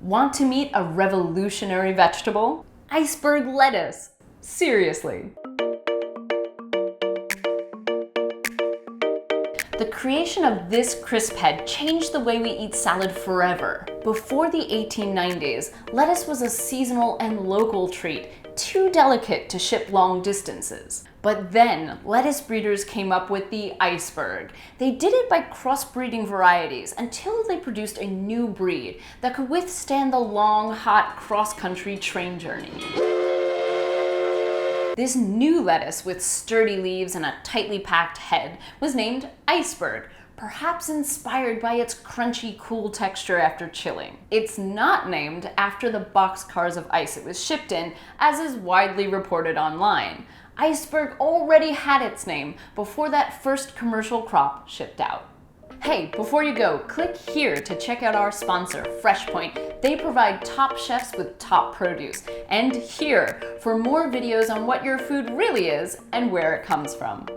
Want to meet a revolutionary vegetable? Iceberg lettuce. Seriously. The creation of this crisp head changed the way we eat salad forever. Before the 1890s, lettuce was a seasonal and local treat, too delicate to ship long distances. But then, lettuce breeders came up with the Iceberg. They did it by crossbreeding varieties until they produced a new breed that could withstand the long, hot cross-country train journey. This new lettuce with sturdy leaves and a tightly packed head was named Iceberg, perhaps inspired by its crunchy, cool texture after chilling. It's not named after the boxcars of ice it was shipped in, as is widely reported online. Iceberg already had its name before that first commercial crop shipped out. Hey, before you go, click here to check out our sponsor, FreshPoint. They provide top chefs with top produce. And here for more videos on what your food really is and where it comes from.